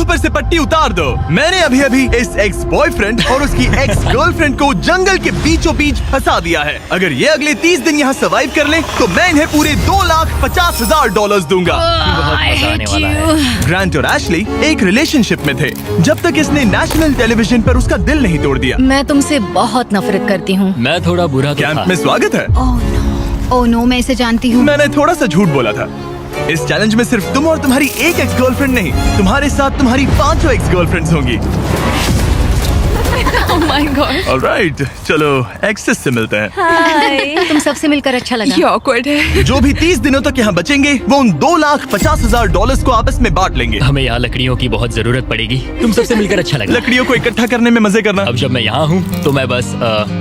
आंखों पर से पट्टी उतार दो। मैंने अभी अभी इस एक्स बॉयफ्रेंड और उसकी एक्स गर्लफ्रेंड को जंगल के बीचों बीच फंसा दिया है। अगर ये अगले 30 दिन यहाँ सर्वाइव कर ले तो मैं इन्हें पूरे $2,50,000 दूंगा। ग्रांट और एशली एक रिलेशनशिप में थे जब तक इसने नेशनल टेलीविजन पर उसका दिल नहीं तोड़ दिया। मैं तुमसे बहुत नफरत करती हूँ। मैं थोड़ा बुरा तो कैंप था। में स्वागत है। ओह नो, मैं इसे जानती हूँ। मैंने थोड़ा सा झूठ बोला था। इस चैलेंज में सिर्फ तुम और तुम्हारी एक एक्स गर्लफ्रेंड नहीं, तुम्हारे साथ तुम्हारी 5 एक्स गर्लफ्रेंड्स होंगी। Oh my God. ऑलराइट, चलो एक्सेस से मिलते हैं। हाय। तुम सबसे मिलकर अच्छा लगा। ये awkward है। जो भी 30 दिनों तक यहाँ बचेंगे वो उन $2,50,000 को आपस में बांट लेंगे। हमें यहाँ लकड़ियों की बहुत जरूरत पड़ेगी। तुम सबसे मिलकर अच्छा लगा। लकड़ियों को इकट्ठा करने में मजे करना। अब जब मैं यहाँ हूँ तो मैं बस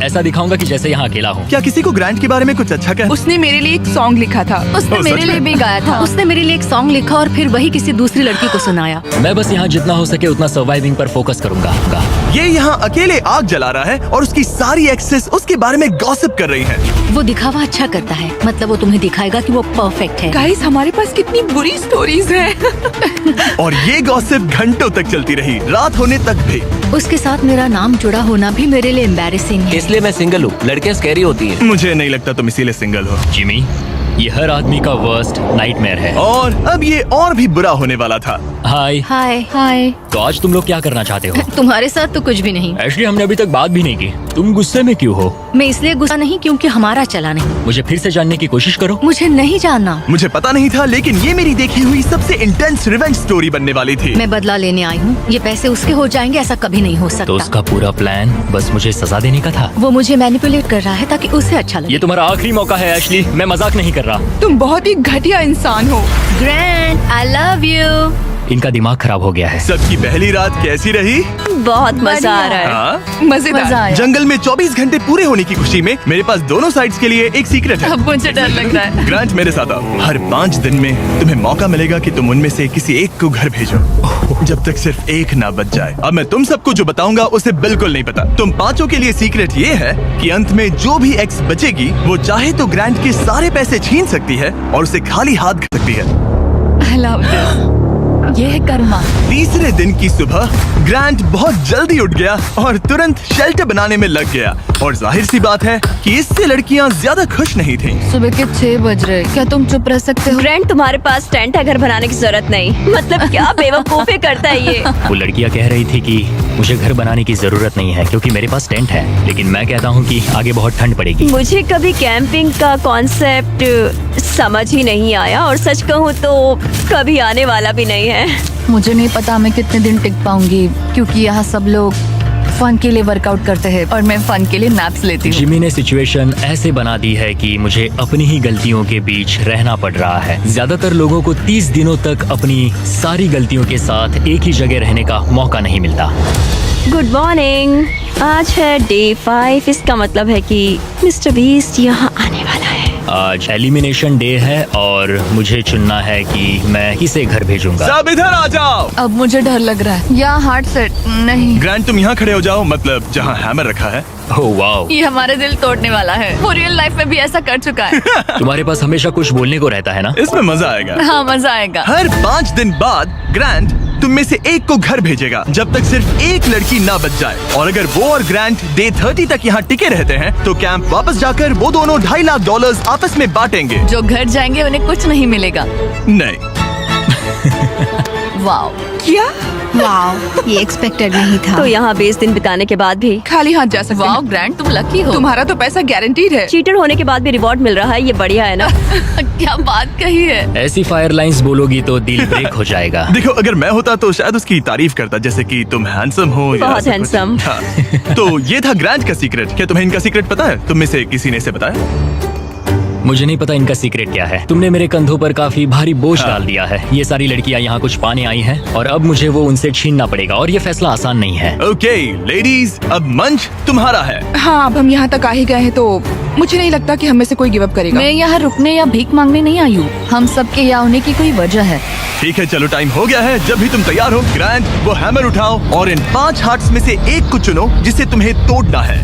ऐसा दिखाऊंगा कि जैसे यहाँ अकेला हूँ। क्या किसी को ग्रांट के बारे में कुछ अच्छा कह? उसने मेरे लिए एक सॉन्ग लिखा था। उसने ओह, मेरे सच लिए में? भी गाया था। उसने मेरे लिए एक सॉन्ग लिखा और फिर वही किसी दूसरी लड़की को सुनाया। मैं बस यहाँ जितना हो सके उतना सर्वाइविंग पर फोकस करूंगा। ये यहाँ अकेले आग जला रहा है और उसकी सारी एक्सेस उसके बारे में गॉसिप कर रही हैं। वो दिखावा अच्छा करता है, मतलब वो तुम्हें दिखाएगा कि वो परफेक्ट है। गाइस, हमारे पास कितनी बुरी स्टोरीज हैं। और ये गॉसिप घंटों तक चलती रही, रात होने तक भी। उसके साथ मेरा नाम जुड़ा होना भी मेरे लिए एम्बैरेसिंग है। इसलिए मैं सिंगल हूँ। लड़कियाँ स्कैरी होती हैं। मुझे नहीं लगता तुम इसीलिए सिंगल हो। जिमी, ये हर आदमी का वर्स्ट नाइटमेयर है। और अब ये और भी बुरा होने वाला था। हाय। हाय हाय। तो आज तुम लोग क्या करना चाहते हो? तुम्हारे साथ तो कुछ भी नहीं। एक्चुअली हमने अभी तक बात भी नहीं की। तुम गुस्से में क्यों हो? मैं इसलिए गुस्सा नहीं क्योंकि हमारा चला नहीं। मुझे फिर से जानने की कोशिश करो। मुझे नहीं जानना। मुझे पता नहीं था, लेकिन ये मेरी देखी हुई सबसे इंटेंस रिवेंज स्टोरी बनने वाली थी। मैं बदला लेने आई हूँ। ये पैसे उसके हो जाएंगे ऐसा कभी नहीं हो तो सकता। उसका पूरा प्लान बस मुझे सजा देने का था। वो मुझे मैनिपुलेट कर रहा है ताकि उसे अच्छा लगे। ये तुम्हारा आखिरी मौका है एशली, मैं मजाक नहीं कर रहा। तुम बहुत ही घटिया इंसान हो। Grand, I love you. इनका दिमाग खराब हो गया है। सबकी पहली रात कैसी रही? बहुत मजा आ रहा है। हाँ? मजेदार। मजा आया। जंगल में 24 घंटे पूरे होने की खुशी में मेरे पास दोनों साइड्स के लिए एक सीक्रेट है। अब मुझे डर लग रहा है। ग्रांट, मेरे साथ आओ। हर 5 दिन में तुम्हें मौका मिलेगा कि तुम उनमें से किसी एक को घर भेजो, जब तक सिर्फ एक ना बच जाए। अब मैं तुम सबको जो बताऊंगा उसे बिल्कुल नहीं पता। तुम 5 के लिए सीक्रेट ये है कि अंत में जो भी एक्स बचेगी वो चाहे तो ग्रांट के सारे पैसे छीन सकती है और उसे खाली हाथ कर सकती है। I love this. ये है कर्मा। तीसरे दिन की सुबह ग्रांट बहुत जल्दी उठ गया और तुरंत शेल्टर बनाने में लग गया। और जाहिर सी बात है कि इससे लड़कियां ज्यादा खुश नहीं थीं। सुबह के 6 बज रहे, क्या तुम चुप रह सकते हो? ग्रैंड, तुम्हारे पास टेंट है, घर बनाने की जरूरत नहीं। मतलब क्या बेवकूफी करता है ये। वो लड़कियां कह रही थी कि मुझे घर बनाने की जरूरत नहीं है क्योंकि मेरे पास टेंट है, लेकिन मैं कहता हूँ कि आगे बहुत ठंड पड़ेगी। मुझे कभी कैंपिंग का कॉन्सेप्ट समझ ही नहीं आया और सच कहूँ तो कभी आने वाला भी नहीं है। मुझे नहीं पता मैं कितने दिन टिक पाऊंगी क्योंकि यहाँ सब लोग फन के लिए वर्कआउट करते हैं और मैं फन के लिए नैप्स लेती हूँ। जिमी ने सिचुएशन ऐसे बना दी है कि मुझे अपनी ही गलतियों के बीच रहना पड़ रहा है। ज्यादातर लोगों को 30 दिनों तक अपनी सारी गलतियों के साथ एक ही जगह रहने का मौका नहीं मिलता। Good morning. आज है डे 5। इसका मतलब है कि मिस्टर बीस्ट यहाँ आने वाला है। आज एलिमिनेशन डे है और मुझे चुनना है कि मैं किसे घर भेजूंगा। सब इधर आ जाओ। अब मुझे डर लग रहा है। यहाँ हार्ट सेट नहीं। ग्रांट, तुम यहाँ खड़े हो जाओ, मतलब जहाँ हैमर रखा है। ओह वाओ, ये हमारे दिल तोड़ने वाला है। वो रियल लाइफ में भी ऐसा कर चुका है। तुम्हारे पास हमेशा कुछ बोलने को रहता है ना। इसमें मजा आएगा। हाँ, मजा आएगा। हर 5 दिन बाद ग्रांट तुम में से एक को घर भेजेगा जब तक सिर्फ एक लड़की ना बच जाए। और अगर वो और ग्रांट डे 30 तक यहाँ टिके रहते हैं तो कैंप वापस जाकर वो दोनों $2.5 लाख आपस में बांटेंगे। जो घर जाएंगे उन्हें कुछ नहीं मिलेगा। नहीं। वाओ, क्या? वाओ, ये एक्सपेक्टेड नहीं था। तो यहाँ 20 दिन बिताने के बाद भी खाली हाथ जा सकते वाओ हैं। ग्रैंड, तुम लकी हो। तुम्हारा तो पैसा गारंटीड है। चीटर होने के बाद भी रिवॉर्ड मिल रहा है, ये बढ़िया है ना। क्या बात कही है। ऐसी फायर लाइंस बोलोगी तो दिल ब्रेक हो जाएगा। देखो, अगर मैं होता तो शायद उसकी तारीफ करता, जैसे कि तुम हैंडसम हो या बहुत ऐसा कुछ। handsome। हाँ। तो ये था ग्रांट का सीक्रेट। क्या तुम्हें इनका सीक्रेट पता है? तुम में से किसी ने इसे बताया? मुझे नहीं पता इनका सीक्रेट क्या है। तुमने मेरे कंधों पर काफी भारी बोझ डाल दिया है। ये सारी लड़कियां यहाँ कुछ पाने आई हैं और अब मुझे वो उनसे छीनना पड़ेगा और ये फैसला आसान नहीं है। ओके लेडीज, अब मंच तुम्हारा है। हाँ, अब हम यहाँ तक आ ही गए हैं तो मुझे नहीं लगता कि हम में से कोई गिव अप करेगा। मैं यहाँ रुकने या भीख मांगने नहीं आई हूँ। हम सबके यहाँ होने की कोई वजह है। ठीक है, चलो टाइम हो गया है। जब भी तुम तैयार हो ग्रांट, वो हैमर उठाओ और इन 5 हार्ट्स में से एक को चुनो जिसे तुम्हें तोड़ना है।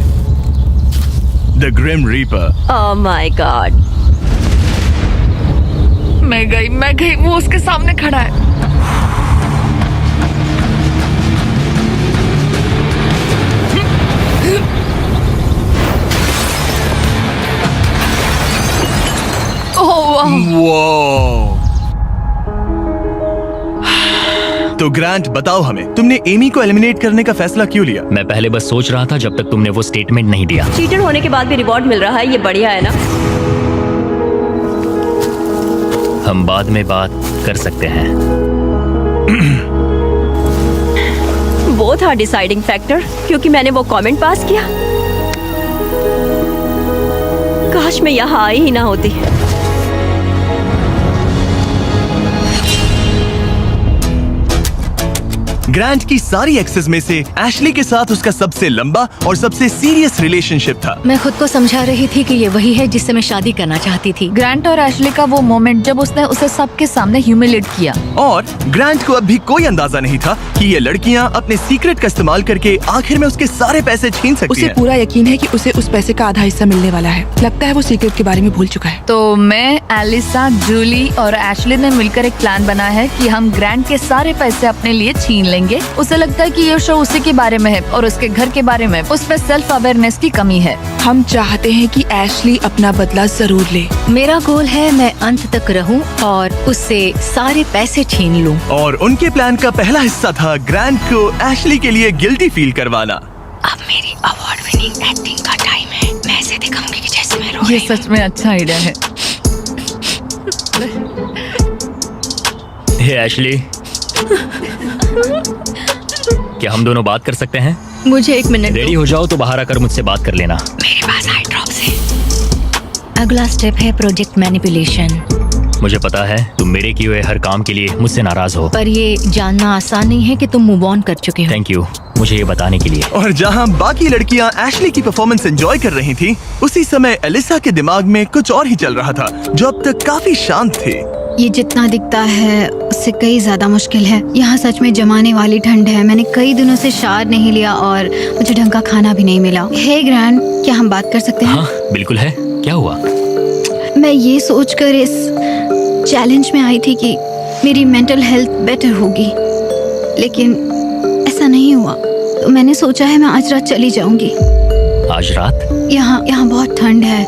The grim reaper. Oh my god. मैं गई, वो उसके सामने खड़ा है। तो ग्रांट बताओ हमें, तुमने एमी को एलिमिनेट करने का फैसला क्यों लिया? मैं पहले बस सोच रहा था जब तक तुमने वो स्टेटमेंट नहीं दिया। चीटर होने के बाद भी रिवॉर्ड मिल रहा है, ये बढ़िया है ना? हम बाद में बात कर सकते हैं। वो था डिसाइडिंग फैक्टर, क्योंकि मैंने वो कमेंट पास किया। काश मैं यहाँ आई ही ना होती। ग्रांट की सारी एक्सेस में से एशली के साथ उसका सबसे लंबा और सबसे सीरियस रिलेशनशिप था। मैं खुद को समझा रही थी कि ये वही है जिससे मैं शादी करना चाहती थी। ग्रांट और एशली का वो मोमेंट जब उसने उसे सबके सामने ह्यूमिलेट किया। और ग्रांट को अब भी कोई अंदाजा नहीं था कि ये लड़कियां अपने सीक्रेट का इस्तेमाल करके आखिर में उसके सारे पैसे छीन सकती उसे हैं। पूरा यकीन है कि उसे उस पैसे का आधा हिस्सा मिलने वाला है। लगता है वो सीक्रेट के बारे में भूल चुका है। तो मैं, एलिसा, जूली और एशली ने मिलकर एक प्लान बना है कि हम ग्रांट के सारे पैसे अपने लिए छीन लेंगे। उसे लगता है कि ये शो उसी के बारे में है और उसके घर के बारे में। उसमें सेल्फ अवेयरनेस की कमी है। हम चाहते हैं कि एशली अपना बदला जरूर ले। मेरा गोल है मैं अंत तक रहूं और उससे सारे पैसे छीन लूं। और उनके प्लान का पहला हिस्सा था ग्रांट को एशली के लिए गिल्टी फील करवाना। अब मेरी अवार्ड विनिंग एक्टिंग का टाइम है। मैं ऐसे दिखाऊंगी कि जैसे मैं रो ये रही हूं। सच में अच्छा आइडिया है। हे एशली, क्या हम दोनों बात कर सकते हैं? मुझे एक मिनट दो। रेडी हो जाओ तो बाहर आकर मुझसे बात कर लेना। मेरे पास आई ड्रॉप्स है। अगला स्टेप है प्रोजेक्ट मैनिपुलेशन। मुझे पता है तुम मेरे किए हुए हर काम के लिए मुझसे नाराज हो। पर ये जानना आसान नहीं है कि तुम मूव ऑन कर चुके हो। थैंक यू मुझे ये बताने के लिए। और जहां बाकी लड़कियां एशली की परफॉर्मेंस एंजॉय कर रही थी, उसी समय एलिसा के दिमाग में कुछ और ही चल रहा था, जो अब तक काफी शांत थी। ये जितना दिखता है उससे कई ज्यादा मुश्किल है। यहाँ सच में जमाने वाली ठंड है। मैंने कई दिनों से शावर नहीं लिया और मुझे ढंग का खाना भी नहीं मिला। हे ग्रैंड, क्या हम बात कर सकते हैं? हाँ बिल्कुल है। क्या हुआ? मैं ये सोचकर इस चैलेंज में आई थी कि मेरी मेंटल हेल्थ बेटर होगी, लेकिन ऐसा नहीं हुआ। तो मैंने सोचा है मैं आज रात चली जाऊंगी। आज रात? यहाँ बहुत ठंड है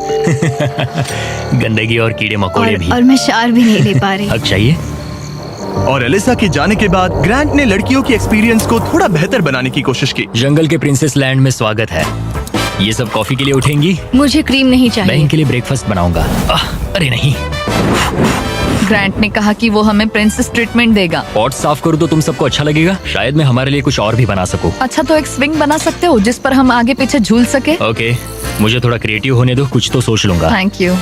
गंदगी और कीड़े मकोड़े भी। और मैं शावर भी नहीं ले पा रही। हक चाहिए। और एलिसा के जाने के बाद ग्रांट ने लड़कियों की एक्सपीरियंस को थोड़ा बेहतर बनाने की कोशिश की। जंगल के प्रिंसेस लैंड में स्वागत है। ये सब कॉफी के लिए उठेंगी? मुझे क्रीम नहीं मैं चाहिए। इनके लिए ब्रेकफास्ट बनाऊंगा। अरे नहीं, ग्रांट ने कहा कि वो हमें प्रिंसेस ट्रीटमेंट देगा। पॉट साफ करूँ तो तुम सबको अच्छा लगेगा। शायद मैं हमारे लिए कुछ और भी बना सकूं। अच्छा, तो एक स्विंग बना सकते हो जिस पर हम आगे पीछे झूल सके। ओके, मुझे थोड़ा क्रिएटिव होने दो, कुछ तो सोच लूंगा। Thank you.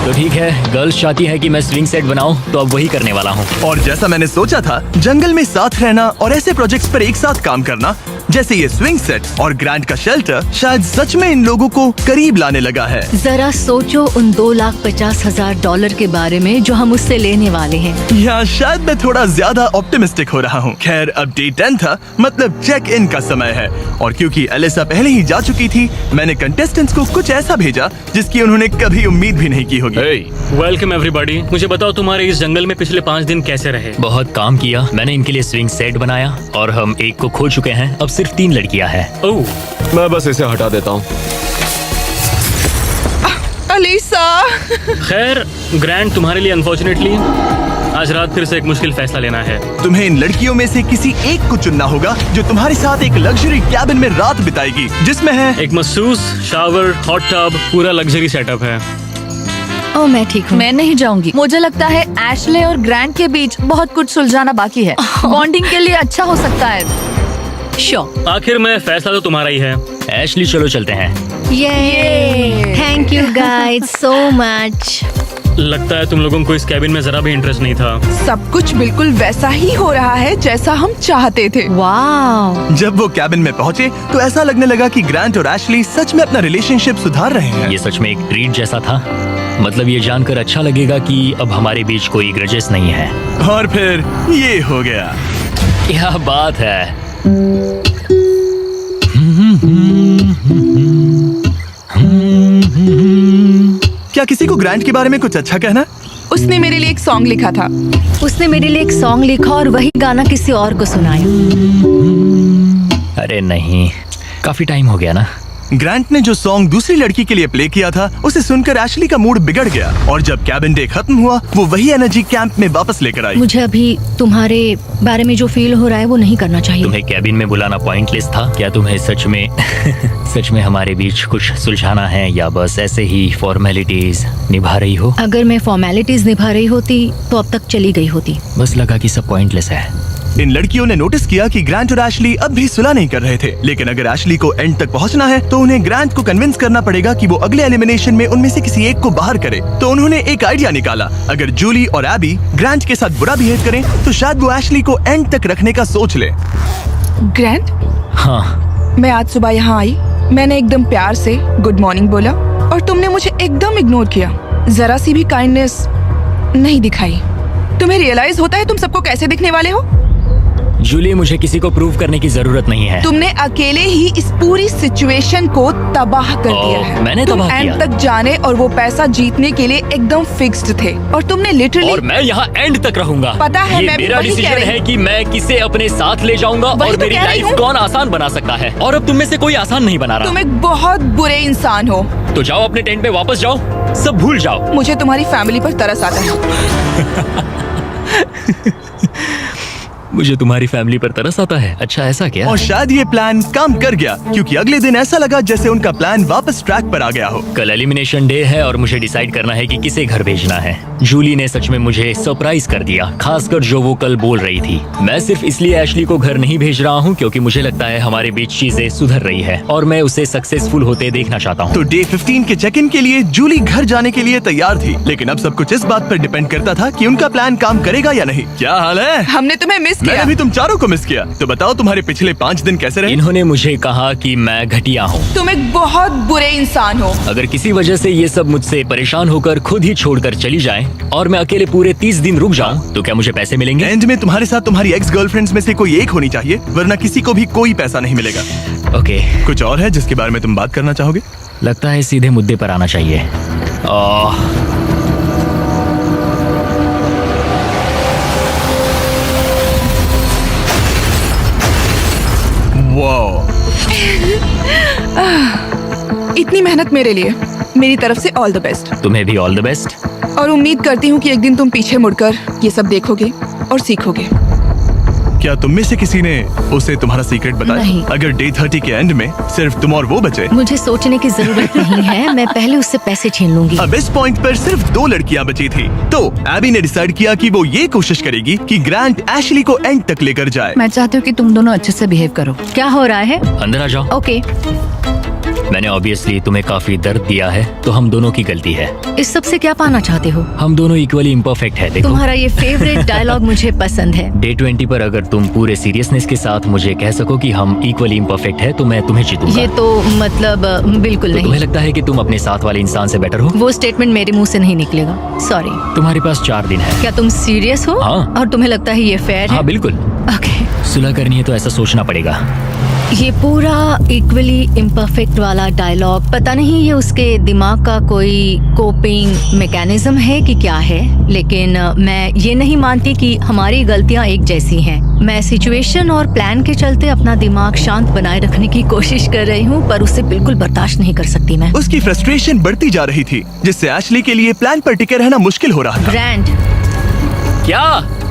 तो ठीक है, गर्ल्स चाहती है कि मैं स्विंग सेट बनाऊं, तो अब वही करने वाला हूँ। और जैसा मैंने सोचा था, जंगल में साथ रहना और ऐसे प्रोजेक्ट्स पर एक साथ काम करना, जैसे ये स्विंग सेट और ग्रांट का शेल्टर, शायद सच में इन लोगों को करीब लाने लगा है। जरा सोचो उन $2,50,000 के बारे में जो हम उससे लेने वाले हैं। या शायद मैं थोड़ा ज्यादा ऑप्टिमिस्टिक हो रहा हूँ। खैर, अब डे 10 था, मतलब चेक इन का समय है। और क्योंकि एलिसा पहले ही जा चुकी थी, मैंने कंटेस्टेंट्स को कुछ ऐसा भेजा जिसकी उन्होंने कभी उम्मीद भी नहीं की होगी। Welcome everybody. मुझे बताओ तुम्हारे इस जंगल में पिछले 5 दिन कैसे रहे? बहुत काम किया। मैंने इनके लिए स्विंग सेट बनाया और हम एक को खो चुके हैं। अब सिर्फ 3 लड़कियां हैं। ओह, मैं बस इसे हटा देता हूँ। एलिसा, खैर ग्रैंड, तुम्हारे लिए अनफॉर्चुनेटली आज रात फिर से एक मुश्किल फैसला लेना है। तुम्हें इन लड़कियों में से किसी एक को चुनना होगा जो तुम्हारे साथ एक लग्जरी कैबिन में रात बिताएगी, जिसमें है एक मसूस, शावर, हॉट टब, पूरा लग्जरी सेटअप है। ओ, मैं ठीक हूँ। मैं नहीं जाऊंगी। मुझे लगता है एशले और ग्रांट के बीच बहुत कुछ सुलझाना बाकी है। बॉन्डिंग के लिए अच्छा हो सकता है। श्योर। आखिर में फैसला तो तुम्हारा ही है। एशली, चलो चलते हैं। ये thank you guys so much. लगता है तुम लोगों को इस कैबिन में जरा भी इंटरेस्ट नहीं था। सब कुछ बिल्कुल वैसा ही हो रहा है जैसा हम चाहते थे। वाह, जब वो कैबिन में पहुंचे तो ऐसा लगने लगा कि ग्रांट और एशली सच में अपना रिलेशनशिप सुधार रहे हैं। ये सच में एक ट्रीट जैसा था। मतलब ये जानकर अच्छा लगेगा कि अब हमारे बीच कोई ग्रजेस नहीं है। और फिर ये हो गया। क्या बात है। क्या किसी को ग्रांट के बारे में कुछ अच्छा कहना? उसने मेरे लिए एक सॉन्ग लिखा था। उसने मेरे लिए एक सॉन्ग लिखा और वही गाना किसी और को सुनाया। अरे नहीं, काफी टाइम हो गया ना। ग्रांट ने जो सॉन्ग दूसरी लड़की के लिए प्ले किया था उसे सुनकर एशली का मूड बिगड़ गया और जब कैबिन डे खत्म हुआ वो वही एनर्जी कैंप में वापस लेकर आई। मुझे अभी तुम्हारे बारे में जो फील हो रहा है वो नहीं करना चाहिए। तुम्हें कैबिन में बुलाना पॉइंटलेस था क्या? तुम्हें सच में सच में हमारे बीच कुछ सुलझाना है या बस ऐसे ही फॉर्मेलिटीज निभा रही हो? अगर मैं फॉर्मेलिटीज निभा रही होती तो अब तक चली गई होती। बस लगा कि सब पॉइंटलेस है। इन लड़कियों ने नोटिस किया कि ग्रांट और एशली अब भी सुलह नहीं कर रहे थे, लेकिन अगर एशली को एंड तक पहुंचना है तो उन्हें ग्रांट को कन्विंस करना पड़ेगा कि वो अगले एलिमिनेशन में उनमें से किसी एक को बाहर करे। तो उन्होंने एक आइडिया निकाला, अगर जूली और एबी ग्रांट के साथ बुरा बिहेव करें तो शायद वो एशली को एंड तक रखने का सोच ले। ग्रैंड, हाँ, मैं आज सुबह यहाँ आई, मैंने एकदम प्यार से गुड मॉर्निंग बोला और तुमने मुझे एकदम इग्नोर किया, जरा सी भी काइंडनेस नहीं दिखाई। तुम्हें रियलाइज होता है तुम सबको कैसे दिखने वाले हो? जूली, मुझे किसी को प्रूव करने की जरूरत नहीं है। तुमने अकेले ही इस पूरी सिचुएशन को तबाह कर दिया है। मैंने तुम तबाह एंड किया? तक जाने और वो पैसा जीतने के लिए एकदम फिक्स्ड थे और तुमने लिटरली। और मैं यहाँ एंड तक रहूंगा। पता है, ये मैं भी मेरा वही कह डिसीजन रही है हूँ। कि मैं किसे अपने साथ ले जाऊंगा वही और तो मेरी कह रही लाइफ हूँ। कौन आसान बना सकता है। और अब तुम में से कोई आसान नहीं बना रहा। तुम एक बहुत बुरे इंसान हो। तो जाओ अपने टेंट पे वापस जाओ, सब भूल जाओ। मुझे तुम्हारी फैमिली पर तरस आता है। मुझे तुम्हारी फैमिली पर तरस आता है। अच्छा, ऐसा क्या? और शायद ये प्लान काम कर गया, क्योंकि अगले दिन ऐसा लगा जैसे उनका प्लान वापस ट्रैक पर आ गया हो। कल एलिमिनेशन डे है और मुझे डिसाइड करना है कि किसे घर भेजना है। जूली ने सच में मुझे सरप्राइज कर दिया, खासकर जो वो कल बोल रही थी। मैं सिर्फ इसलिए एशली को घर नहीं भेज रहा हूँ क्योंकि मुझे लगता है हमारे बीच चीजें सुधर रही है और मैं उसे सक्सेसफुल होते देखना चाहता हूँ। तो डे 15 के चेक इन के लिए जूली घर जाने के लिए तैयार थी, लेकिन अब सब कुछ इस बात पर डिपेंड करता था कि उनका प्लान काम करेगा या नहीं। क्या हाल है? हमने तुम्हें मिस किया। मैंने भी तुम चारों को मिस किया। तो बताओ तुम्हारे पिछले 5 दिन कैसे रहे? इन्होंने मुझे कहा कि मैं घटिया हूँ। तुम एक बहुत बुरे इंसान हो। अगर किसी वजह से ये सब मुझसे परेशान होकर खुद ही छोड़कर चली जाएं और मैं अकेले पूरे 30 दिन रुक जाऊं तो क्या मुझे पैसे मिलेंगे? एंड में तुम्हारे साथ तुम्हारी एक्स गर्लफ्रेंड्स में से कोई एक होनी चाहिए, वरना किसी को भी कोई पैसा नहीं मिलेगा। ओके, कुछ और है जिसके बारे में तुम बात करना चाहोगे? लगता है सीधे मुद्दे पर आना चाहिए। वाओ, इतनी मेहनत मेरे लिए, मेरी तरफ से ऑल द बेस्ट। तुम्हें भी ऑल द बेस्ट। और उम्मीद करती हूँ कि एक दिन तुम पीछे मुड़कर ये सब देखोगे और सीखोगे। क्या तुम में से किसी ने उसे तुम्हारा सीक्रेट बताया? नहीं। अगर डे 30 के एंड में सिर्फ तुम और वो बचे, मुझे सोचने की जरूरत नहीं है, मैं पहले उससे पैसे छीन लूंगी। अब इस पॉइंट पर सिर्फ 2 लड़कियां बची थी। तो एबी ने डिसाइड किया कि वो ये कोशिश करेगी कि ग्रांट एशली को एंड तक लेकर जाए। मैं चाहती हूँ कि तुम दोनों अच्छे से बिहेव करो। क्या हो रहा है? अंदर आ जाओ। ओके, मैंने ऑब्वियसली तुम्हें काफी दर्द दिया है, तो हम दोनों की गलती है। इस सब से क्या पाना चाहते हो? हम दोनों इक्वली इम्परफेक्ट है। देखो, तुम्हारा ये फेवरेट डायलॉग मुझे पसंद है। डे 20 पर अगर तुम पूरे सीरियसनेस के साथ मुझे कह सको कि हम इक्वली इम्परफेक्ट है तो मैं तुम्हें जीतूंगा। ये तो मतलब बिल्कुल तो नहीं। तुम्हें लगता है कि तुम अपने साथ वाले इंसान से बेटर हो? वो स्टेटमेंट मेरे मुंह से नहीं निकलेगा, सॉरी। तुम्हारे पास 4 दिन है। क्या तुम सीरियस हो? हाँ। और तुम्हें लगता है ये फेयर है? हाँ बिल्कुल। ओके। सुलह करनी है तो ऐसा सोचना पड़ेगा। ये पूरा इक्वली इम्परफेक्ट वाला डायलॉग, पता नहीं ये उसके दिमाग का कोई कोपिंग मैकेनिज्म है कि क्या है, लेकिन मैं ये नहीं मानती कि हमारी गलतियां एक जैसी हैं। मैं सिचुएशन और प्लान के चलते अपना दिमाग शांत बनाए रखने की कोशिश कर रही हूँ, पर उसे बिल्कुल बर्दाश्त नहीं कर सकती मैं। उसकी फ्रस्ट्रेशन बढ़ती जा रही थी, जिससे एशली के लिए प्लान पर टिके रहना मुश्किल हो रहा था। ग्रैंड, क्या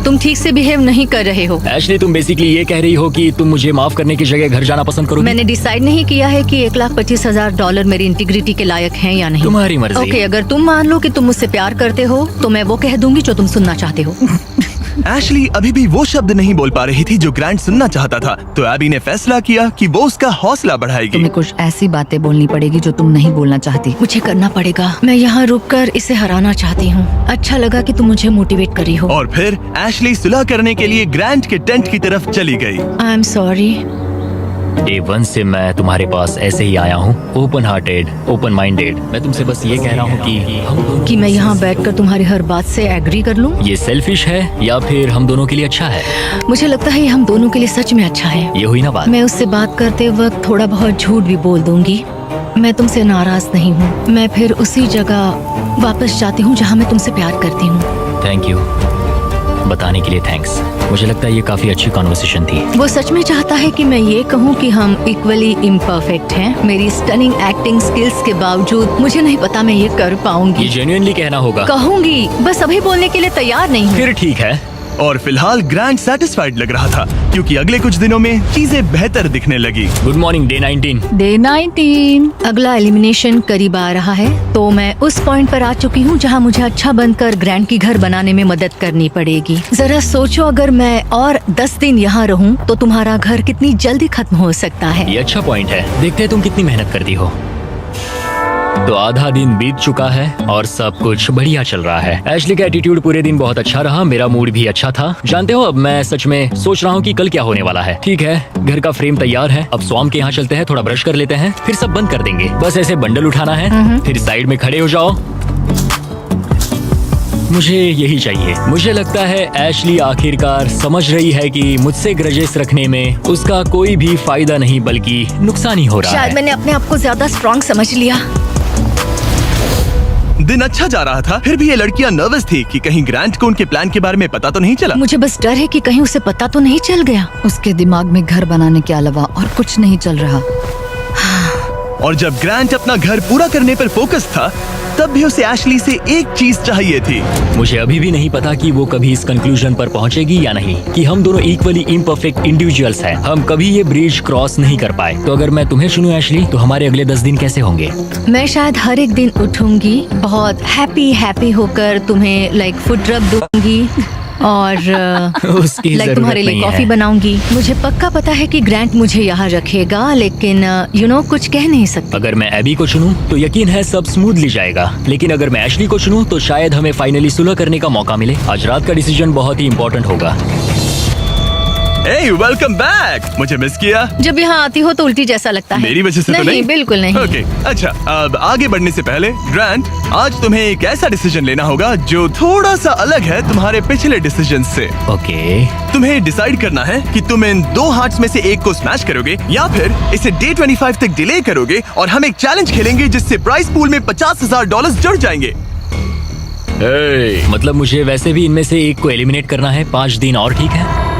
तुम ठीक से बिहेव नहीं कर रहे हो। एशली, तुम बेसिकली ये कह रही हो कि तुम मुझे माफ करने की जगह घर जाना पसंद करोगी? मैंने डिसाइड नहीं किया है कि $1,25,000 मेरी इंटीग्रिटी के लायक हैं या नहीं। तुम्हारी मर्जी। ओके, अगर तुम मान लो कि तुम मुझसे प्यार करते हो तो मैं वो कह दूंगी जो तुम सुनना चाहते हो। एशली अभी भी वो शब्द नहीं बोल पा रही थी जो ग्रांट सुनना चाहता था, तो एबी ने फैसला किया कि वो उसका हौसला बढ़ाएगी। तुम्हें कुछ ऐसी बातें बोलनी पड़ेगी जो तुम नहीं बोलना चाहती। मुझे करना पड़ेगा, मैं यहाँ रुककर इसे हराना चाहती हूँ। अच्छा लगा कि तुम मुझे मोटिवेट कर रही हो। और फिर एशली सुलह करने के लिए ग्रांट के टेंट की तरफ चली गई। I am sorry. डे 1 से मैं तुम्हारे पास ऐसे ही आया हूँ, ओपन हार्टेड, ओपन माइंडेड। मैं तुमसे बस ये कह रहा हूँ कि मैं यहाँ बैठकर तुम्हारी हर बात से एग्री कर लूँ। ये सेल्फिश है या फिर हम दोनों के लिए अच्छा है? मुझे लगता है ये हम दोनों के लिए सच में अच्छा है। ये हुई ना बात। मैं उससे बात करते वक्त थोड़ा बहुत झूठ भी बोल दूंगी। मैं तुमसे नाराज नहीं हूँ। मैं फिर उसी जगह वापस जाती हूँ जहाँ मैं तुमसे प्यार करती हूँ। थैंक यू, बताने के लिए थैंक्स। मुझे लगता है ये काफी अच्छी कॉन्वर्सेशन थी। वो सच में चाहता है कि मैं ये कहूँ कि हम इक्वली इम्परफेक्ट हैं। मेरी स्टनिंग एक्टिंग स्किल्स के बावजूद मुझे नहीं पता मैं ये कर ये पाऊंगी। जेन्युइनली कहना होगा। कहूंगी, बस अभी बोलने के लिए तैयार नहीं हूँ। फिर ठीक है। और फिलहाल ग्रैंड सेटिस्फाइड लग रहा था क्योंकि अगले कुछ दिनों में चीजें बेहतर दिखने लगी। Good morning day 19। डे 19। अगला एलिमिनेशन करीब आ रहा है, तो मैं उस पॉइंट पर आ चुकी हूँ जहाँ मुझे अच्छा बनकर ग्रैंड की घर बनाने में मदद करनी पड़ेगी। जरा सोचो, अगर मैं और 10 दिन यहाँ रहूँ तो तुम्हारा घर कितनी जल्दी खत्म हो सकता है। ये अच्छा पॉइंट है। देखते हैं तुम कितनी मेहनत करती हो। तो आधा दिन बीत चुका है और सब कुछ बढ़िया चल रहा है। एशली का एटीट्यूड पूरे दिन बहुत अच्छा रहा, मेरा मूड भी अच्छा था। जानते हो, अब मैं सच में सोच रहा हूँ कि कल क्या होने वाला है। ठीक है, घर का फ्रेम तैयार है। अब स्वाम के यहाँ चलते हैं, थोड़ा ब्रश कर लेते हैं, फिर सब बंद कर देंगे। बस ऐसे बंडल उठाना है, फिर साइड में खड़े हो जाओ। मुझे यही चाहिए। मुझे लगता है एशली आखिरकार समझ रही है कि मुझसे ग्रजेस रखने में उसका कोई भी फायदा नहीं बल्कि नुकसान ही हो रहा शायद है। मैंने अपने आप को ज्यादा स्ट्रॉन्ग समझ लिया। दिन अच्छा जा रहा था, फिर भी ये लड़कियां नर्वस थी कि कहीं ग्रैंट को उनके प्लान के बारे में पता तो नहीं चला। मुझे बस डर है कि कहीं उसे पता तो नहीं चल गया। उसके दिमाग में घर बनाने के अलावा और कुछ नहीं चल रहा। और जब ग्रैंट अपना घर पूरा करने पर फोकस था, तब भी उसे एशली से एक चीज चाहिए थी। मुझे अभी भी नहीं पता कि वो कभी इस कंक्लूजन पर पहुंचेगी या नहीं कि हम दोनों इक्वली इम्परफेक्ट इंडिविजुअल्स हैं। हम कभी ये ब्रिज क्रॉस नहीं कर पाए। तो अगर मैं तुम्हें चुनूं एशली, तो हमारे अगले 10 दिन कैसे होंगे? मैं शायद हर एक दिन उठूंगी, बहुत हैप्पी होकर तुम्हें लाइक फुड रब दूंगी और उसकी लाइक जरूरत तुम्हारे लिए नहीं कॉफी है। बनाऊंगी। मुझे पक्का पता है कि ग्रैंट मुझे यहाँ रखेगा, लेकिन कुछ कह नहीं सकती। अगर मैं एबी को चुनूं तो यकीन है सब स्मूथली जाएगा, लेकिन अगर मैं एशली को चुनूं तो शायद हमें फाइनली सुलह करने का मौका मिले। आज रात का डिसीजन बहुत ही इंपॉर्टेंट होगा। Hey, welcome back! मुझे मिस किया? जब यहाँ आती हो तो उल्टी जैसा लगता है। मेरी वजह से तो नहीं? बिल्कुल नहीं। ओके, अच्छा, अब आगे बढ़ने से पहले ग्रैंट, आज तुम्हें एक ऐसा डिसीजन लेना होगा जो थोड़ा सा अलग है तुम्हारे पिछले डिसीजन से। ओके। तुम्हें डिसाइड करना है कि तुम इन 2 हार्ट्स में से एक को स्मैश करोगे या फिर इसे डे 25 तक डिले करोगे और हम एक चैलेंज खेलेंगे जिससे प्राइस पूल में $50,000 जुड़ जाएंगे। मतलब मुझे वैसे भी इनमें से एक को एलिमिनेट करना है। 5 दिन और ठीक है,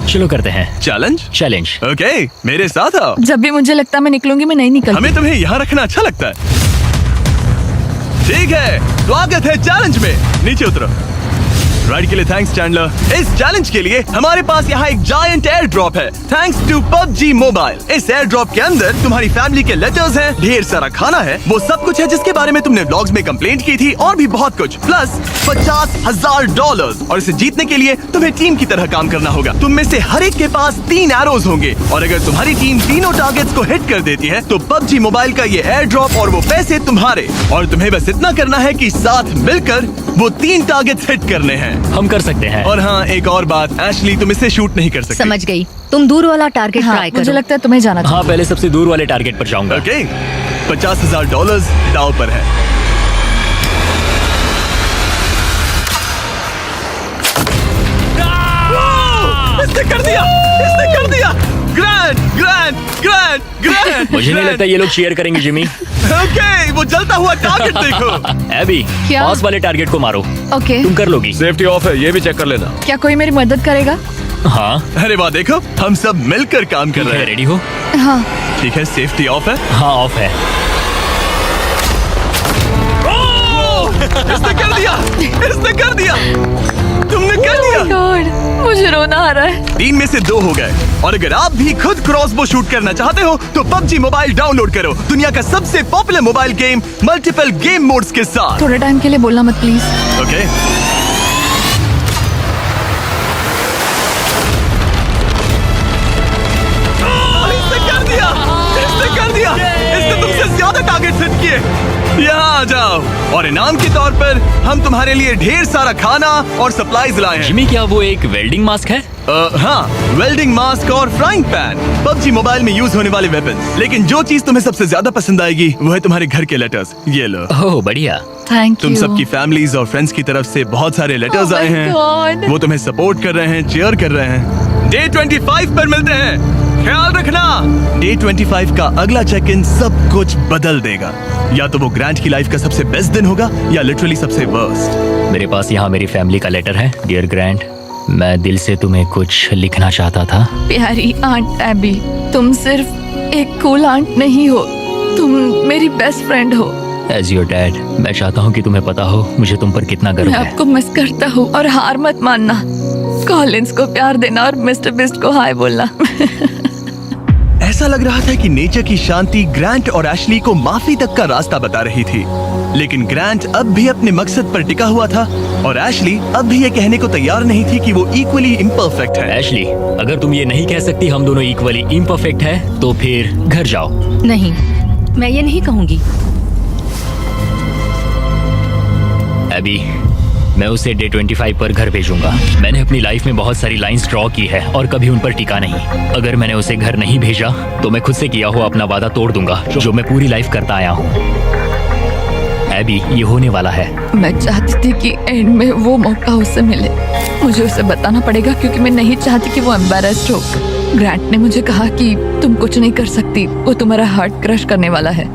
चलो करते हैं चैलेंज। ओके, मेरे साथ आओ। जब भी मुझे लगता है मैं निकलूंगी, मैं नहीं निकलती। हमें तुम्हें यहाँ रखना अच्छा लगता है। ठीक है, स्वागत है चैलेंज में। नीचे उतरो। राइड के लिए थैंक्स चैंडलर। इस चैलेंज के लिए हमारे पास यहाँ एक जायंट एयर ड्रॉप है, थैंक्स टू PUBG मोबाइल। इस एयर ड्रॉप के अंदर तुम्हारी फैमिली के लेटर्स हैं, ढेर सारा खाना है, वो सब कुछ है जिसके बारे में तुमने व्लॉग्स में कंप्लेंट की थी, और भी बहुत कुछ, प्लस $50,000। और इसे जीतने के लिए तुम्हें टीम की तरह काम करना होगा। तुम में से हर एक के पास 3 एरोज होंगे, और अगर तुम्हारी टीम तीनों टारगेट्स को हिट कर देती है तो PUBG मोबाइल का ये एयर ड्रॉप और वो पैसे तुम्हारे। और तुम्हें बस इतना करना है कि साथ मिलकर वो 3 टारगेट्स हिट करने हैं। हम कर सकते हैं। और हाँ, एक और बात, एशली तुम इसे शूट नहीं कर सकती। समझ गई, तुम दूर वाला टारगेट हाँ, ट्राई करो। मुझे लगता है तुम्हें जाना चाहिए। हाँ, पहले सबसे दूर वाले टारगेट पर जाऊंगा। ओके, $50,000 दाव पर है। इसने कर दिया, इसने कर दिया। ग्रैंड। मुझे नहीं लगता ये लोग शेयर करेंगे जिमी। ओके, वो जलता हुआ टारगेट देखो। एबी, क्या? पास वाले टारगेट को मारो। ओके, तुम कर लोगी। सेफ्टी ऑफ है, ये भी चेक कर लेना। क्या कोई मेरी मदद करेगा? हाँ, अरे वाह, देखो हम सब मिलकर काम कर रहे हैं। रेडी हो? हाँ। ठीक है, सेफ्टी ऑफ है। हाँ, ऑफ है। इसने कर दिया, इसने कर दिया, तुमने कर दिया। गॉड, मुझे रोना आ रहा है। 3 में से 2 हो गए। और अगर आप भी खुद क्रॉसबो शूट करना चाहते हो तो PUBG मोबाइल डाउनलोड करो, दुनिया का सबसे popular mobile game multiple game modes के साथ। थोड़े टाइम के लिए बोलना मत प्लीज। ओके, इसने कर दिया, इसने कर दिया, इसने तुमसे ज्यादा टारगेट सेट किए। यहाँ आ जाओ, और इनाम के तौर पर हम तुम्हारे लिए ढेर सारा खाना और सप्लाईज लाए हैं। जिमी, क्या वो एक वेल्डिंग मास्क है? हाँ, वेल्डिंग मास्क और फ्राइंग पैन, PUBG मोबाइल में यूज होने वाले वेपन्स। लेकिन जो चीज तुम्हें सबसे ज्यादा पसंद आएगी वो है तुम्हारे घर के लेटर्स। ये लो। ओह, बढ़िया। थैंक तुम यू। सबकी फैमिलीज और फ्रेंड्स की तरफ से बहुत सारे लेटर्स Oh my आए हैं। God. वो तुम्हें सपोर्ट कर रहे हैं, चीयर कर रहे हैं। डे 25 पर मिलते हैं, ख्याल रखना। डे 25 का अगला चेक इन सब कुछ बदल देगा। या तो वो ग्रैंट की लाइफ का सबसे बेस्ट दिन होगा या लिटरली सबसे वर्स्ट। मेरे पास यहाँ मेरी फैमिली का लेटर है। डियर ग्रैंड, मैं दिल से तुम्हें कुछ लिखना चाहता था। प्यारी आंट एबी, तुम सिर्फ एक कूल आंट नहीं हो, तुम मेरी बेस्ट फ्रेंड हो। एज योर डैड, मैं चाहता हूँ कि तुम्हें पता हो मुझे तुम पर कितना गर्व मैं है। आपको मिस करता हूँ और हार मत मानना। कॉलिंस को प्यार देना और मिस्टर बिस्ट को हाय बोलना। ऐसा लग रहा था कि नेचर की शांति ग्रांट और एशली को माफी तक का रास्ता बता रही थी, लेकिन ग्रांट अब भी अपने मकसद पर टिका हुआ था और एशली अब भी ये कहने को तैयार नहीं थी कि वो इक्वली इम्परफेक्ट है। एशली, अगर तुम ये नहीं कह सकती हम दोनों इक्वली इम्परफेक्ट है तो फिर घर जाओ। नहीं, मैं ये नहीं कहूंगी। एबी, मैं उसे डे 25 पर घर भेजूंगा। मैंने अपनी लाइफ में बहुत सारी लाइंस ड्रॉ की है और कभी उन पर टिका नहीं। अगर मैंने उसे घर नहीं भेजा तो मैं खुद से किया हुआ अपना वादा तोड़ दूंगा जो मैं पूरी लाइफ करता आया हूँ। एबी, ये होने वाला है। मैं चाहती थी कि एंड में वो मौका उसे मिले। मुझे उसे बताना पड़ेगा क्योंकि मैं नहीं चाहती कि वो एम्बैरेस्ड हो। ग्रांट ने मुझे कहा कि तुम कुछ नहीं कर सकती, वो तुम्हारा हार्ट क्रश करने वाला है।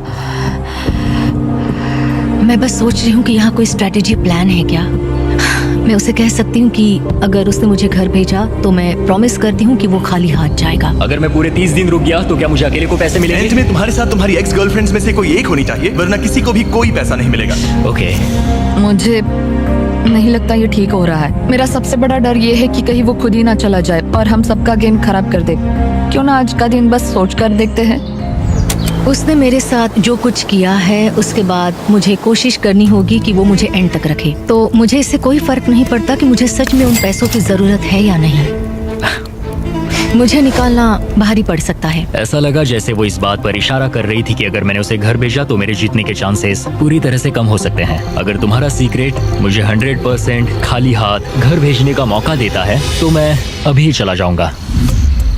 मैं बस सोच रही हूँ कि यहाँ कोई स्ट्रेटेजी प्लान है क्या। मैं उसे कह सकती हूँ कि अगर उसने मुझे घर भेजा तो मैं प्रॉमिस करती हूँ कि वो खाली हाथ जाएगा। अगर मैं पूरे 30 दिन रुक गया तो क्या मुझे अकेले को पैसे एंड मिलेंगे? में तुम्हारे साथ तुम्हारी एक्स गर्लफ्रेंड्स में से कोई एक होनी चाहिए, वरना किसी को भी कोई पैसा नहीं मिलेगा। ओके। मुझे नहीं लगता ये ठीक हो रहा है। मेरा सबसे बड़ा डर ये है कि कहीं वो खुद ही ना चला जाए और हम सबका गेम खराब कर दे। क्यों ना आज का दिन बस सोच कर देखते हैं। उसने मेरे साथ जो कुछ किया है उसके बाद मुझे कोशिश करनी होगी कि वो मुझे एंड तक रखे। तो मुझे इससे कोई फर्क नहीं पड़ता कि मुझे सच में उन पैसों की जरूरत है या नहीं। मुझे निकालना भारी पड़ सकता है। ऐसा लगा जैसे वो इस बात पर इशारा कर रही थी कि अगर मैंने उसे घर भेजा तो मेरे जीतने के चांसेस पूरी तरह से कम हो सकते हैं। अगर तुम्हारा सीक्रेट मुझे 100% खाली हाथ घर भेजने का मौका देता है तो मैं अभी चला जाऊंगा।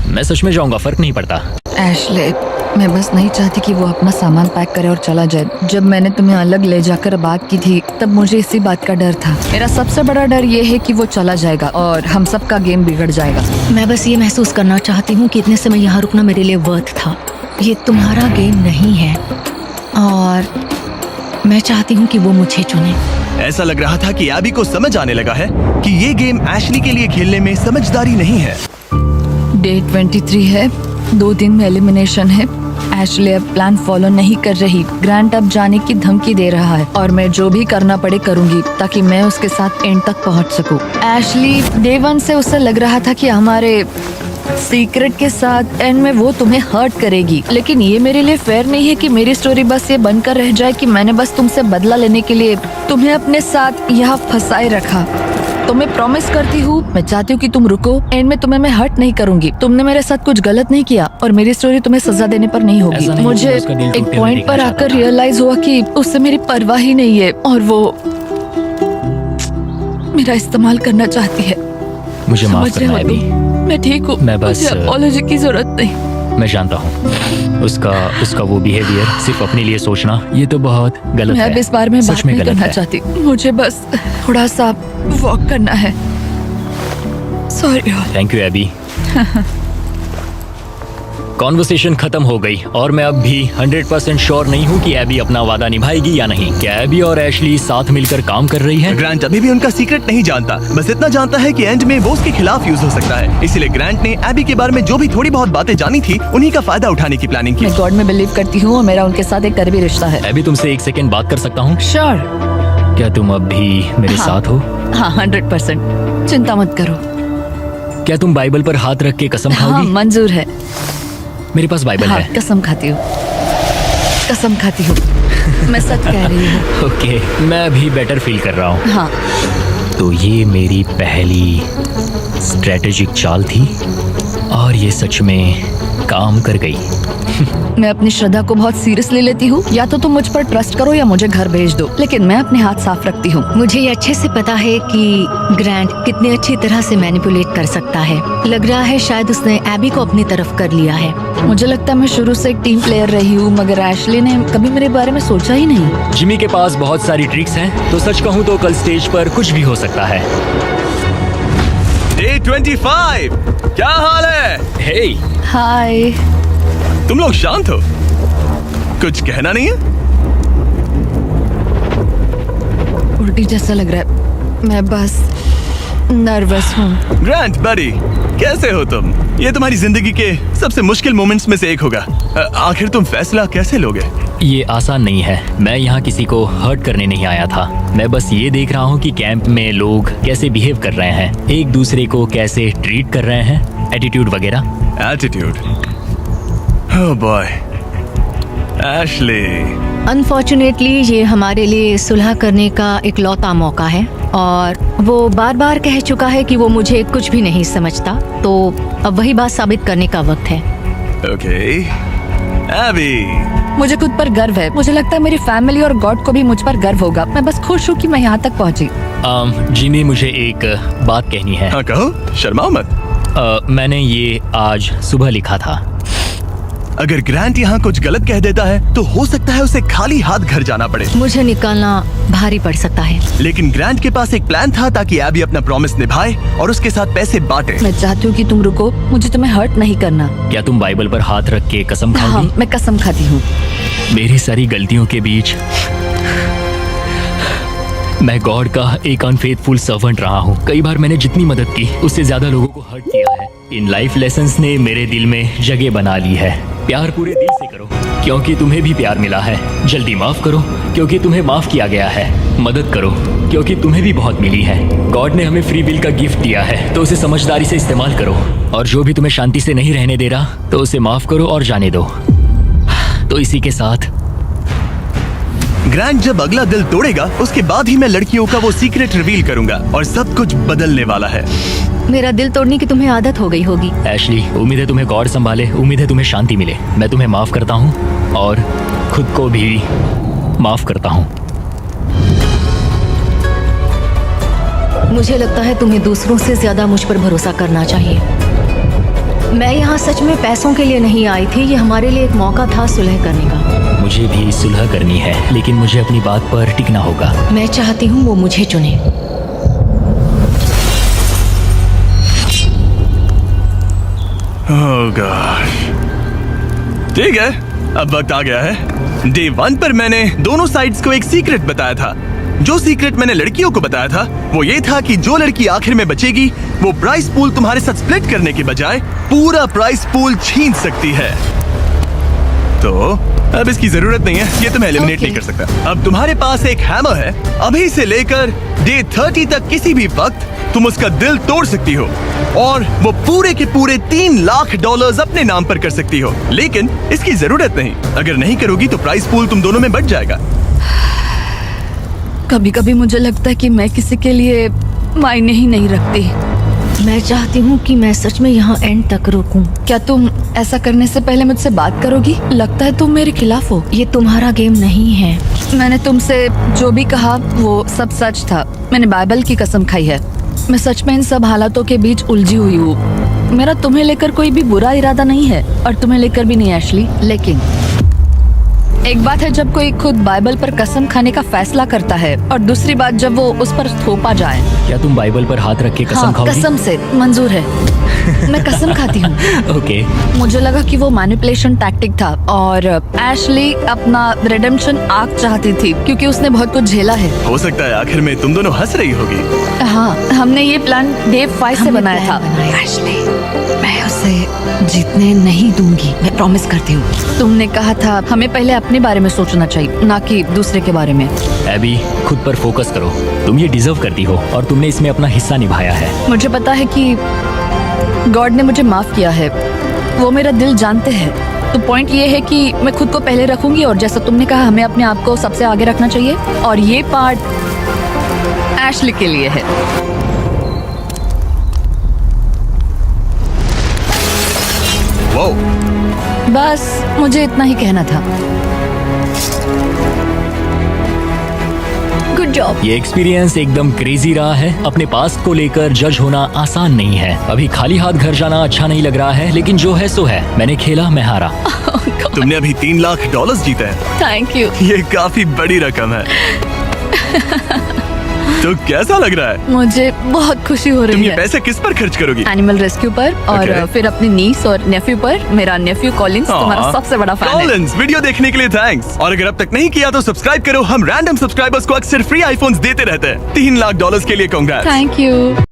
मैं सच में जाऊंगा, फर्क नहीं पड़ता। एशले, मैं बस नहीं चाहती कि वो अपना सामान पैक करे और चला जाए। जब मैंने तुम्हें अलग ले जाकर बात की थी तब मुझे इसी बात का डर था। मेरा सबसे बड़ा डर ये है कि वो चला जाएगा और हम सबका गेम बिगड़ जाएगा। मैं बस ये महसूस करना चाहती हूँ कि इतने समय यहाँ रुकना मेरे लिए वर्थ था। ये तुम्हारा गेम नहीं है और मैं चाहती हूँ कि वो मुझे चुने। ऐसा लग रहा था कि एबी को समझ आने लगा है कि ये गेम एशली के लिए खेलने में समझदारी नहीं है। डे 23 है, 2 दिन में एलिमिनेशन है। एशले अब प्लान फॉलो नहीं कर रही। ग्रांट अब जाने की धमकी दे रहा है और मैं जो भी करना पड़े करूंगी ताकि मैं उसके साथ एंड तक पहुंच सकूं। एशली, डे 1 से उसे लग रहा था कि हमारे सीक्रेट के साथ एंड में वो तुम्हें हर्ट करेगी, लेकिन ये मेरे लिए फेयर नहीं है कि मेरी स्टोरी बस ये बनकर रह जाए कि मैंने बस तुमसे बदला लेने के लिए तुम्हें अपने साथ यहाँ फंसाए रखा। तो मैं प्रॉमिस करती हूँ, मैं चाहती हूँ कि तुम रुको। एंड में तुम्हें मैं हर्ट नहीं करूंगी। तुमने मेरे साथ कुछ गलत नहीं किया और मेरी स्टोरी तुम्हें सजा देने पर नहीं होगी। ऐसा नहीं मुझे होगा, उसका दिल एक टूटते हुए पॉइंट देखना पर चाहता आकर था। रियलाइज हुआ कि उससे मेरी परवाह ही नहीं है और वो मेरा इस्तेमाल करना चाहती है। मुझे माफ समझ रहे करना हो एबी। तुम? मैं ठीक हूँ, मैं बस- मुझे अपॉलॉजी की जरूरत नहीं। मैं जानता हूँ उसका वो बिहेवियर, सिर्फ अपने लिए सोचना, ये तो बहुत गलत मैं है। अब इस बारे में सच बात में नहीं गलत करना है। चाहती। मुझे बस थोड़ा सा वॉक करना है। Sorry. Thank you AB. Conversation खत्म हो गई और मैं अब भी 100% श्योर नहीं हूँ कि एबी अपना वादा निभाएगी या नहीं। क्या एबी और एशली साथ मिलकर काम कर रही है? ग्रांट अभी भी उनका सीक्रेट नहीं जानता, बस इतना जानता है कि एंड में वो उसके खिलाफ यूज हो सकता है। इसलिए ग्रांट ने एबी के बारे में जो भी थोड़ी बहुत बातें जानी थी उन्हीं का फायदा उठाने की प्लानिंग की। मैं गॉड में बिलीव करती हूँ और मेरा उनके साथ एक करीबी रिश्ता है। एबी, तुमसे 1 सेकेंड बात कर सकता हूँ? श्योर। क्या तुम अब भी मेरे साथ हो? हाँ, 100%। चिंता मत करो। क्या तुम बाइबल पर हाथ रख के कसम हाँ, खाओगी? मंजूर है। मेरे पास बाइबल हाँ, है। कसम खाती हूँ, कसम खाती हूँ। मैं सच कह रही हूँ। ओके, मैं अभी बेटर फील कर रहा हूँ। हाँ, तो ये मेरी पहली स्ट्रेटेजिक चाल थी और ये सच में काम कर गई। मैं अपनी श्रद्धा को बहुत सीरियसली लेती हूँ। या तो तुम मुझ पर ट्रस्ट करो या मुझे घर भेज दो, लेकिन मैं अपने हाथ साफ रखती हूँ। मुझे ये अच्छे से पता है कि ग्रांट कितनी अच्छी तरह से मैनिपुलेट कर सकता है। लग रहा है शायद उसने एबी को अपनी तरफ कर लिया है। मुझे लगता है मैं शुरू से एक टीम प्लेयर रही हूँ, मगर एशली ने कभी मेरे बारे में सोचा ही नहीं। जिमी के पास बहुत सारी ट्रिक्स हैं, तो सच कहूँ तो कल स्टेज पर कुछ भी हो सकता है। डे 25, क्या हाल है? हे, हाय। तुम लोग शांत हो, कुछ कहना नहीं है? उल्टी जैसा लग रहा है। मैं बस नर्वस हूँ। ग्रांट बड़ी, कैसे हो तुम? ये तुम्हारी जिंदगी के सबसे मुश्किल मोमेंट्स में से एक होगा। आखिर तुम फैसला कैसे लोगे? ये आसान नहीं है। मैं यहाँ किसी को हर्ट करने नहीं आया था। मैं बस ये देख रहा हूँ कि कैंप में लोग कैसे बिहेव कर रहे हैं, एक दूसरे को कैसे ट्रीट कर रहे हैं, एटीट्यूड वगैरह। Attitude? Oh boy, Ashley. Unfortunately ये हमारे लिए सुलह करने का इकलौता मौका है और वो बार बार कह चुका है कि वो मुझे कुछ भी नहीं समझता, तो अब वही बात साबित करने का वक्त है। ओके एबी, मुझे खुद पर गर्व है। मुझे लगता है मेरी फैमिली और गॉड को भी मुझ पर गर्व होगा। मैं बस खुश हूँ कि मैं यहाँ तक पहुँची। जिमी, मुझे एक बात कहनी है। हाँ कहो, शर्माओ मत। मैंने ये आज सुबह लिखा था। अगर ग्रांट यहाँ कुछ गलत कह देता है तो हो सकता है उसे खाली हाथ घर जाना पड़े। मुझे निकालना भारी पड़ सकता है, लेकिन ग्रांट के पास एक प्लान था ताकि एबी अपना प्रॉमिस निभाए और उसके साथ पैसे बांटे। मैं चाहती हूँ कि तुम रुको, मुझे तुम्हें हर्ट नहीं करना। क्या तुम बाइबल पर हाथ रख के कसम हाँ, खाओगी? मैं कसम खाती हूँ। मेरी सारी गलतियों के बीच मैं गॉड का एक अनफेथफुल सर्वेंट रहा हूँ। कई बार मैंने जितनी मदद की उससे ज्यादा लोगों को हर्ट किया है। इन लाइफ लेसन्स ने मेरे दिल में जगह बना ली है। प्यार पूरे दिल से करो क्योंकि तुम्हें भी प्यार मिला है। जल्दी माफ करो क्योंकि तुम्हें माफ किया गया है। मदद करो क्योंकि तुम्हें भी बहुत मिली है। गॉड ने हमें फ्री विल का गिफ्ट दिया है, तो उसे समझदारी से इस्तेमाल करो। और जो भी तुम्हें शांति से नहीं रहने दे रहा तो उसे माफ करो और जाने दो। तो इसी के साथ ग्रांट जब अगला दिल तोड़ेगा उसके बाद ही मैं लड़कियों का वो सीक्रेट रिवील करूंगा और सब कुछ बदलने वाला है। मेरा दिल तोड़ने की तुम्हें आदत हो गई होगी। एशली, उम्मीद है तुम्हें गॉड संभाले, उम्मीद है तुम्हें शांति मिले। मैं तुम्हें माफ करता हूँ और खुद को भी माफ करता हूँ। मुझे लगता है तुम्हें दूसरों से ज्यादा मुझ पर भरोसा करना चाहिए। मैं यहाँ सच में पैसों के लिए नहीं आई थी। ये हमारे लिए एक मौका था सुलह करने का। मुझे भी सुलह करनी है, लेकिन मुझे अपनी बात पर टिकना होगा। मैं चाहती हूँ वो मुझे चुने। ओह गॉड, ठीक है, अब वक्त आ गया है। डे 1 पर मैंने दोनों साइड्स को एक सीक्रेट बताया था। जो सीक्रेट मैंने लड़कियों को बताया था वो ये था कि जो लड़की आखिर में बचेगी वो प्राइस पूल तुम्हारे साथ स्प्लिट करने के बजाय पूरा प्राइस पूल छीन सकती है। तो अब इसकी जरूरत नहीं है, ये तुम्हें एलिमिनेट नहीं कर सकता। अब तुम्हारे पास एक हैमर है। अभी से लेकर डे 30 तक किसी भी वक्त तुम उसका दिल तोड़ सकती हो और वो पूरे के पूरे $3 लाख अपने नाम पर कर सकती हो। लेकिन इसकी जरूरत नहीं। अगर नहीं करोगी तो प्राइस पूल तुम दोनों में बट जाएगा। कभी कभी मुझे लगता है कि मैं किसी के लिए मायने ही नहीं रखती। मैं चाहती हूँ कि मैं सच में यहाँ एंड तक रुकूं। क्या तुम ऐसा करने से पहले मुझसे बात करोगी? लगता है तुम मेरे खिलाफ हो। ये तुम्हारा गेम नहीं है। मैंने तुमसे जो भी कहा वो सब सच था। मैंने बाइबल की कसम खाई है। मैं सच में इन सब हालातों के बीच उलझी हुई हूँ। मेरा तुम्हें लेकर कोई भी बुरा इरादा नहीं है और तुम्हें लेकर भी नहीं एशली। लेकिन एक बात है जब कोई खुद बाइबल पर कसम खाने का फैसला करता है और दूसरी बात जब वो उस पर थोपा जाए। क्या तुम बाइबल पर हाथ रख के कसम हाँ, खाओगी? कसम से मंजूर है। मैं कसम खाती हूँ। ओके। मुझे लगा कि वो मैनिपुलेशन टैक्टिक था और एशली अपना रिडेम्पशन आर्क चाहती थी क्योंकि उसने बहुत कुछ झेला है। हो सकता है आखिर में तुम दोनों हंस रही होगी। हाँ, हमने ये प्लान डे 5 से बनाया था। एशली, मैं उसे जीतने नहीं दूंगी, मैं प्रॉमिस करती हूँ। तुमने कहा था हमें पहले अपने बारे में सोचना चाहिए, ना कि दूसरे के बारे में। एबी, खुद पर फोकस करो। तुम ये डिजर्व करती हो और तुमने इसमें अपना हिस्सा निभाया है। मुझे पता है कि गॉड ने मुझे माफ किया है। वो मेरा दिल जानते हैं। तो पॉइंट ये है कि मैं खुद को पहले रखूंगी और जैसा तुमने कहा हमें अपने आप को सबसे आगे रखना चाहिए और ये पार्ट एशली के लिए है। वो बस मुझे इतना ही कहना था। Good job. ये एक्सपीरियंस एकदम क्रेजी रहा है। अपने पास्ट को लेकर जज होना आसान नहीं है। अभी खाली हाथ घर जाना अच्छा नहीं लग रहा है, लेकिन जो है सो है। मैंने खेला, मैं हारा। तुमने अभी $3 लाख जीते हैं। Thank you. ये काफी बड़ी रकम है। तो कैसा लग रहा है? मुझे बहुत खुशी हो तुम रही ये है। पैसे किस पर खर्च करोगी? एनिमल रेस्क्यू पर और Okay. फिर अपनी नीस और नेफ्यू पर। मेरा नेफ्यू कॉलिंस तुम्हारा सबसे बड़ा फैन है। कॉलिंस, वीडियो देखने के लिए थैंक्स। और अगर अब तक नहीं किया तो सब्सक्राइब करो। हम रैंडम सब्सक्राइबर्स को अक्सर फ्री आईफोन्स देते रहते हैं। $3 लाख के लिए कांग्रेट्स। Thank you.